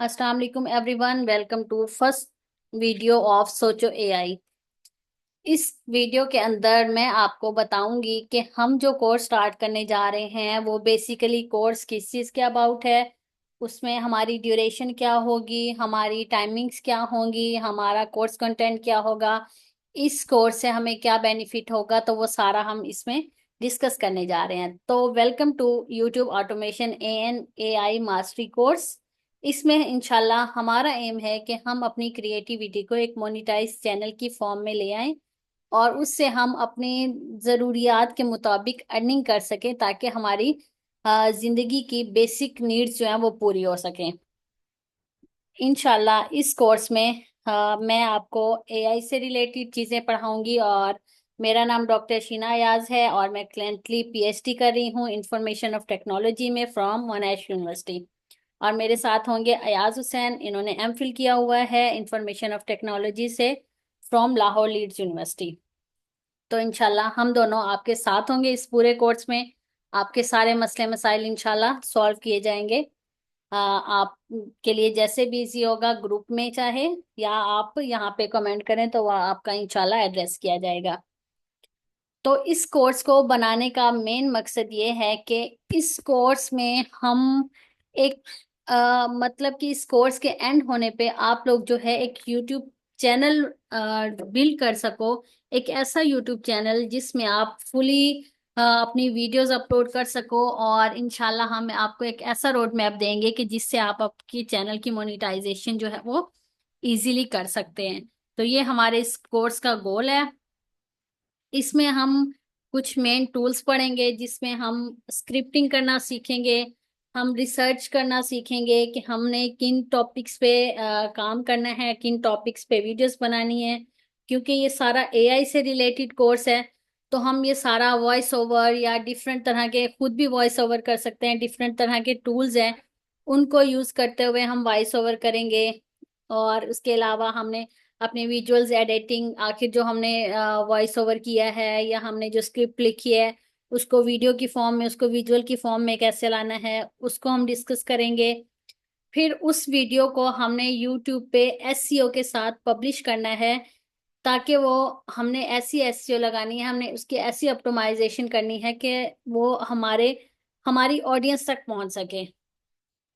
अस्सलाम वालेकुम everyone, welcome to first video of Socho AI. इस वीडियो के अंदर मैं आपको बताऊंगी कि हम जो कोर्स स्टार्ट करने जा रहे हैं वो बेसिकली कोर्स किस चीज़ के अबाउट है। उसमें हमारी ड्यूरेशन क्या होगी, हमारी टाइमिंग्स क्या होंगी, हमारा कोर्स कंटेंट क्या होगा, इस कोर्स से हमें क्या बेनिफिट होगा, तो वो सारा हम इसमें डिस्कस करने जा रहे हैं। तो welcome to YouTube automation and A I mastery course. इसमें इंशाल्लाह हमारा एम है कि हम अपनी क्रिएटिविटी को एक मोनेटाइज चैनल की फॉर्म में ले आएं और उससे हम अपने ज़रूरियात के मुताबिक अर्निंग कर सकें, ताकि हमारी ज़िंदगी की बेसिक नीड्स जो हैं वो पूरी हो सकें। इंशाल्लाह इस कोर्स में मैं आपको एआई से रिलेटेड चीज़ें पढ़ाऊंगी। और मेरा नाम डॉक्टर शीना अयाज है और मैं करेंटली पीएचडी कर रही हूँ इंफॉर्मेशन ऑफ टेक्नोलॉजी में फ्रॉम मोनाश यूनिवर्सिटी। और मेरे साथ होंगे अयाज हुसैन, इन्होंने एमफिल किया हुआ है इंफॉर्मेशन ऑफ टेक्नोलॉजी से फ्रॉम लाहौर लीड्स यूनिवर्सिटी। तो इंशाल्लाह हम दोनों आपके साथ होंगे इस पूरे कोर्स में। आपके सारे मसले मसाइल इंशाल्लाह सॉल्व किए जाएंगे। आप के लिए जैसे भी इजी होगा, ग्रुप में चाहे या आप यहाँ पे कमेंट करें तो वह आपका इंशाल्लाह एड्रेस किया जाएगा। तो इस कोर्स को बनाने का मेन मकसद ये है कि इस कोर्स में हम एक मतलब कि इस कोर्स के एंड होने पे आप लोग जो है एक यूट्यूब चैनल बिल्ड कर सको। एक ऐसा यूट्यूब चैनल जिसमें आप फुली अपनी वीडियोस अपलोड कर सको, और इंशाल्लाह हम आपको एक ऐसा रोड मैप देंगे कि जिससे आप आपकी चैनल की मोनेटाइजेशन जो है वो इजीली कर सकते हैं। तो ये हमारे इस कोर्स का गोल है। इसमें हम कुछ मेन टूल्स पढ़ेंगे जिसमें हम स्क्रिप्टिंग करना सीखेंगे, हम रिसर्च करना सीखेंगे कि हमने किन टॉपिक्स पे काम करना है, किन टॉपिक्स पे वीडियोस बनानी है। क्योंकि ये सारा एआई से रिलेटेड कोर्स है, तो हम ये सारा वॉइस ओवर या डिफरेंट तरह के खुद भी वॉइस ओवर कर सकते हैं। डिफरेंट तरह के टूल्स हैं, उनको यूज करते हुए हम वॉइस ओवर करेंगे। और उसके अलावा हमने अपने विजुअल्स एडिटिंग, आखिर जो हमने वॉइस ओवर किया है या हमने जो स्क्रिप्ट लिखी है उसको वीडियो की फॉर्म में, उसको विजुअल की फॉर्म में कैसे लाना है, उसको हम डिस्कस करेंगे। फिर उस वीडियो को हमने यूट्यूब पे एसईओ के साथ पब्लिश करना है, ताकि वो हमने ऐसी एसईओ लगानी है, हमने उसकी ऐसी ऑप्टिमाइजेशन करनी है कि वो हमारी ऑडियंस तक पहुंच सके।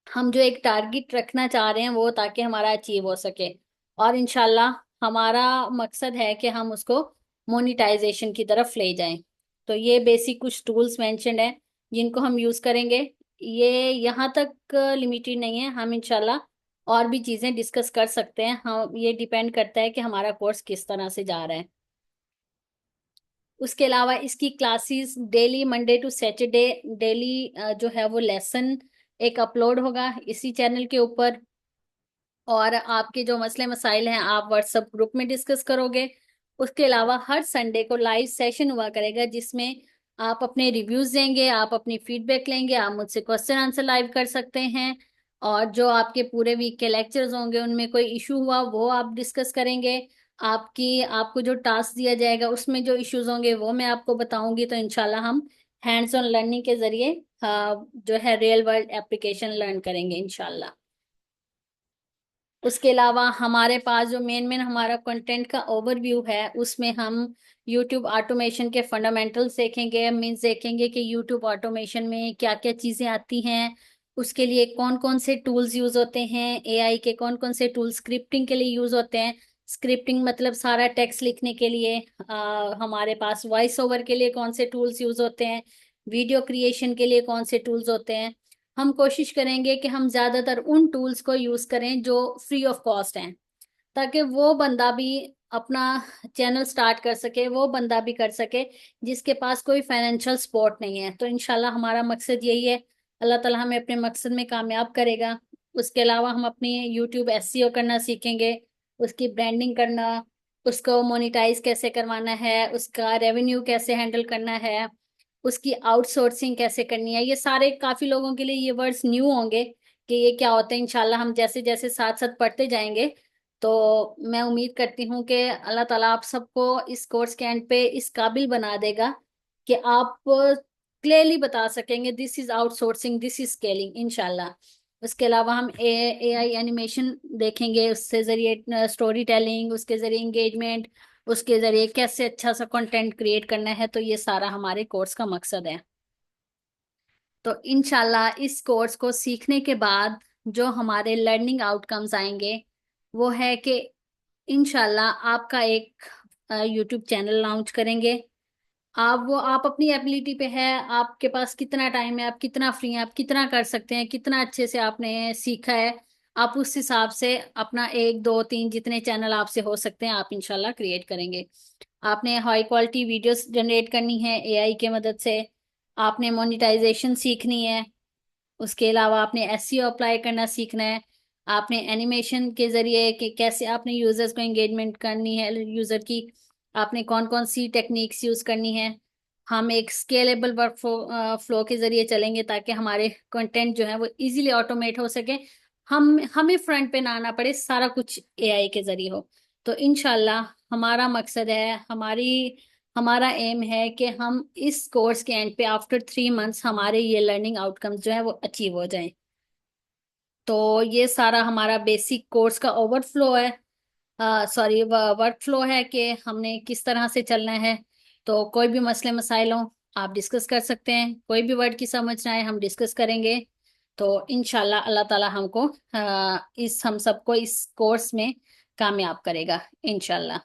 हम जो एक टारगेट रखना चाह रहे हैं वो, ताकि हमारा अचीव हो सके। और इंशाल्लाह हमारा मकसद है कि हम उसको मोनिटाइजेशन की तरफ ले जाएं। तो ये बेसिक कुछ टूल्स मेंशन्ड हैं जिनको हम यूज करेंगे। ये यहाँ तक लिमिटेड नहीं है, हम इंशाल्लाह और भी चीजें डिस्कस कर सकते हैं। हम ये डिपेंड करता है कि हमारा कोर्स किस तरह से जा रहा है। उसके अलावा इसकी classes daily Monday to Saturday daily जो है वो लेसन एक अपलोड होगा इसी चैनल के ऊपर। और आपके जो मसले मसाइल हैं आप व्हाट्सएप ग्रुप में डिस्कस करोगे। उसके अलावा हर संडे को लाइव सेशन हुआ करेगा जिसमें आप अपने रिव्यूज देंगे, आप अपनी फीडबैक लेंगे, आप मुझसे क्वेश्चन आंसर लाइव कर सकते हैं। और जो आपके पूरे वीक के लेक्चर्स होंगे उनमें कोई इशू हुआ वो आप डिस्कस करेंगे। आपको जो टास्क दिया जाएगा उसमें जो इश्यूज होंगे वो मैं आपको बताऊंगी। तो इंशाल्लाह हम हैंड्स ऑन लर्निंग के जरिए जो है रियल वर्ल्ड एप्लीकेशन लर्न करेंगे इंशाल्लाह। उसके अलावा हमारे पास जो मेन मेन हमारा कंटेंट का ओवरव्यू है उसमें हम यूट्यूब ऑटोमेशन के फंडामेंटल्स देखेंगे। मीन्स देखेंगे कि यूट्यूब ऑटोमेशन में क्या क्या चीज़ें आती हैं, उसके लिए कौन कौन से टूल्स यूज़ होते हैं, एआई के कौन कौन से टूल्स स्क्रिप्टिंग के लिए यूज़ होते हैं। स्क्रिप्टिंग मतलब सारा टेक्स्ट लिखने के लिए। हमारे पास वॉइस ओवर के लिए कौन से टूल्स यूज़ होते हैं, वीडियो क्रिएशन के लिए कौन से टूल्स होते हैं। हम कोशिश करेंगे कि हम ज्यादातर उन टूल्स को यूज करें जो फ्री ऑफ कॉस्ट हैं, ताकि वो बंदा भी अपना चैनल स्टार्ट कर सके, वो बंदा भी कर सके जिसके पास कोई फाइनेंशियल सपोर्ट नहीं है। तो इंशाल्लाह हमारा मकसद यही है। अल्लाह ताला हमें अपने मकसद में कामयाब करेगा। उसके अलावा हम अपनी यूट्यूब एसईओ करना सीखेंगे, उसकी ब्रांडिंग करना, उसको मोनिटाइज कैसे करवाना है, उसका रेवेन्यू कैसे हैंडल करना है, उसकी आउटसोर्सिंग कैसे करनी है। ये सारे काफी लोगों के लिए ये वर्ड्स न्यू होंगे कि ये क्या होता है। इंशाल्लाह हम जैसे जैसे साथ साथ पढ़ते जाएंगे तो मैं उम्मीद करती हूँ कि अल्लाह ताला आप सबको इस कोर्स के एंड पे इस काबिल बना देगा कि आप क्लियरली बता सकेंगे this is outsourcing, this is scaling इंशाल्लाह। उसके अलावा हम AI एनिमेशन देखेंगे, उससे जरिए स्टोरी टेलिंग, उसके जरिए इंगेजमेंट, उसके जरिए कैसे अच्छा सा कंटेंट क्रिएट करना है। तो ये सारा हमारे कोर्स का मकसद है। तो इंशाल्लाह इस कोर्स को सीखने के बाद जो हमारे लर्निंग आउटकम्स आएंगे वो है कि इंशाल्लाह आपका एक यूट्यूब चैनल लॉन्च करेंगे। आप अपनी एबिलिटी पे है, आपके पास कितना टाइम है, आप कितना फ्री हैं, आप कितना कर सकते हैं, कितना अच्छे से आपने सीखा है, आप उस हिसाब से अपना एक दो तीन जितने चैनल आपसे हो सकते हैं आप इंशाल्लाह क्रिएट करेंगे। आपने हाई क्वालिटी वीडियोस जनरेट करनी है AI के मदद से, आपने मोनेटाइजेशन सीखनी है, उसके अलावा आपने SEO अप्लाई करना सीखना है, आपने एनिमेशन के जरिए कि कैसे आपने यूजर्स को एंगेजमेंट करनी है, यूजर की आपने कौन कौन सी टेक्निक्स यूज करनी है। हम एक स्केलेबल वर्क फ्लो के जरिए चलेंगे ताकि हमारे कंटेंट जो है वो इजीली ऑटोमेट हो सके, हमें फ्रंट पे ना आना पड़े, सारा कुछ AI के जरिए हो। तो इंशाल्लाह हमारा मकसद है, हमारा एम है कि हम इस कोर्स के एंड पे आफ्टर 3 मंथ्स हमारे ये लर्निंग आउटकम्स जो है वो अचीव हो जाएं। तो ये सारा हमारा बेसिक कोर्स का ओवरफ्लो है, सॉरी वर्क फ्लो है कि हमने किस तरह से चलना है। तो कोई भी मसले मसाइल हो आप डिस्कस कर सकते हैं, कोई भी वर्ड की समझ ना आए हम डिस्कस करेंगे। तो इंशाल्लाह अल्लाह ताला हमको हम सबको इस कोर्स में कामयाब करेगा इंशाल्लाह।